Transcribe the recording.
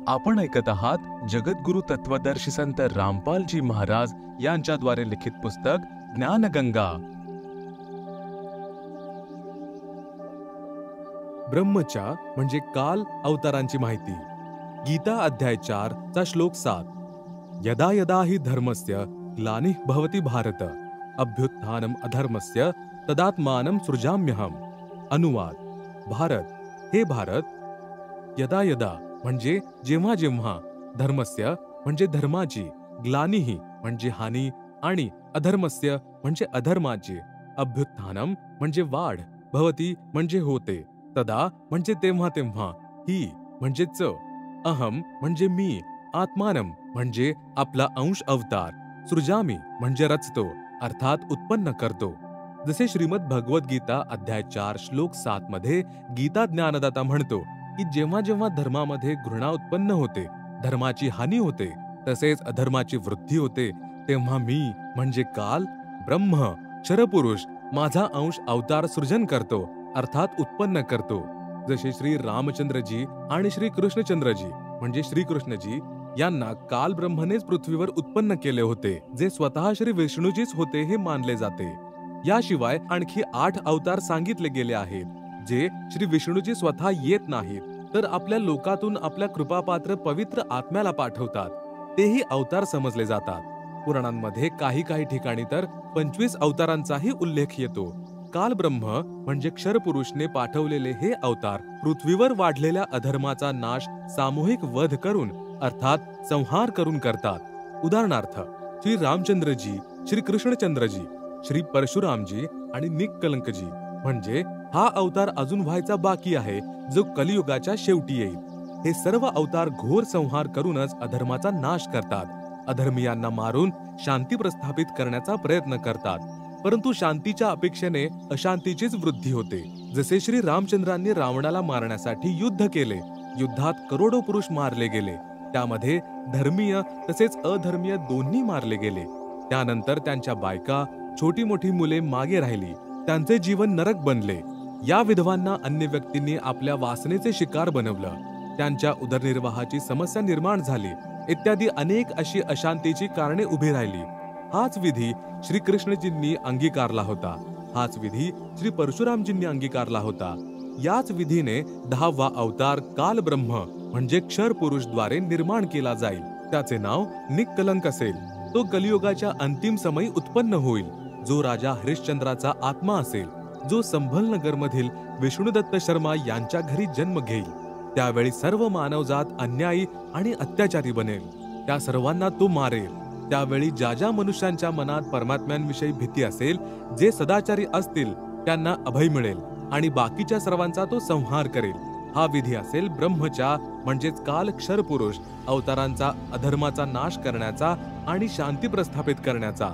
आपण ऐकत आहात जगद्गुरु तत्वदर्शी संत रामपालजी महाराज यांच्याद्वारे लिखित पुस्तक ज्ञानगंगा। ब्रह्मच्या म्हणजे काल अवतारांची माहिती। गीता अध्याय 4 चा श्लोक 7। यदा यदा हि धर्मस्य ग्लानिः भवति भारत अभ्युत्थानम् अधर्मस्य तदात्मानं सृजाम्यहम्। अनुवाद: भारत, हे भारत, यदा यदा म्हणजे जेव्हा जेव्हा, धर्मस्य म्हणजे धर्माची, ग्लानिः म्हणजे हानी आणि अधर्मस्य म्हणजे अधर्माची, अभ्युत्थानम म्हणजे वाढ, भवति म्हणजे होते, तदा म्हणजे तेव्हा तेव्हा, ही म्हणजे अहम म्हणजे मी, आत्मानम म्हणजे आपला अंश अवतार, सृजामी म्हणजे रचतो अर्थात उत्पन्न करतो। जसे श्रीमद भगवद गीता अध्याय 4 श्लोक 7 मध्ये गीता ज्ञानदाता म्हणतो की जेव्हा जेव्हा धर्मामध्ये घृणा उत्पन्न होते, धर्माची हानी होते, तसेच अधर्माची वृद्धी होते, तेव्हा मी म्हणजे काल, ब्रह्म, क्षरपुरुष माझा अंश अवतार सृजन करतो अर्थात उत्पन्न करतो। जसे श्री रामचंद्रजी आणि श्री कृष्णचंद्रजी म्हणजे श्रीकृष्णजी यांना काल ब्रह्मनेच पृथ्वीवर उत्पन्न केले होते, जे स्वतः श्री विष्णूजीच होते हे मानले जाते। याशिवाय आणखी 8 अवतार सांगितले गेले आहेत, जे श्री विष्णूजी स्वतः येत नाहीत, तर आपल्या लोकातून आपल्या कृपापात्र पवित्र आत्म्याला पाठवतात, तेही अवतार समजले जातात। पुराणांमध्ये काही काही ठिकाणी तर 25 अवतारांचाही उल्लेख येतो। काल ब्रह्म म्हणजे क्षरपुरुषने पाठवलेले हे अवतार पृथ्वीवर वाढलेल्या अधर्माचा नाश सामूहिक वध करून अर्थात संहार करून करतात। उदाहरणार्थ श्री रामचंद्रजी, श्री कृष्णचंद्रजी, श्री परशुरामजी आणि निक्कलंकजी म्हणजे हा अवतार अजून व्हायचा बाकी आहे, जो कलियुगाच्या शेवटी येईल। हे सर्व अवतार घोर संहार करूनच अधर्माचा नाश करतात, अधर्मीयांना मारून शांती प्रस्थापित करण्याचा प्रयत्न करतात, परंतु शांतीच्या अपेक्षेने अशांतीचीच वृद्धी होते। जसे श्री रामचंद्रांनी रावणाला मारण्यासाठी युद्ध केले, युद्धात करोडो पुरुष मारले गेले, त्यामध्ये धर्मीय तसेच अधर्मीय दोन्ही मारले गेले। त्यानंतर त्यांच्या बायका, छोटी मोठी मुले मागे राहिली, त्यांचे जीवन नरक बनले। या विधवांना अन्य व्यक्तींनी आपल्या वासनेचे शिकार बनवलं, त्यांच्या उदरनिर्वाहाची समस्या निर्माण झाली, इत्यादी अनेक अशी अशांतीची कारणे उभी राहिली। हाच विधी श्री कृष्णजींनी अंगीकारला होता, हाच विधी श्री परशुरामजींनी अंगीकारला होता। याच विधीने 10वा अवतार काल ब्रह्म म्हणजे क्षर पुरुष द्वारे निर्माण केला जाईल। त्याचे नाव निक्कलंक असेल। तो कलियुगाच्या अंतिम समयी उत्पन्न होईल, जो राजा हरिश्चंद्राचा आत्मा असेल, जो संभलनगर मधील विष्णुदत्त शर्मा यांच्या घरी जन्म घेईल। त्यावेळी सर्व मानवजात अन्यायी आणि अत्याचारी बनेल, त्या सर्वांना तो मारेल। त्यावेळी ज्या ज्या मनुष्यांच्या मनात परमात्म्यांविषयी भीती असेल, जे सदाचारी असतील, त्यांना अभय मिळेल आणि बाकीच्या सर्वांचा तो संहार करेल। हा विधी असेल ब्रह्मच्या म्हणजेच काल क्षरपुरुष अवतारांचा अधर्माचा नाश करण्याचा आणि शांती प्रस्थापित करण्याचा।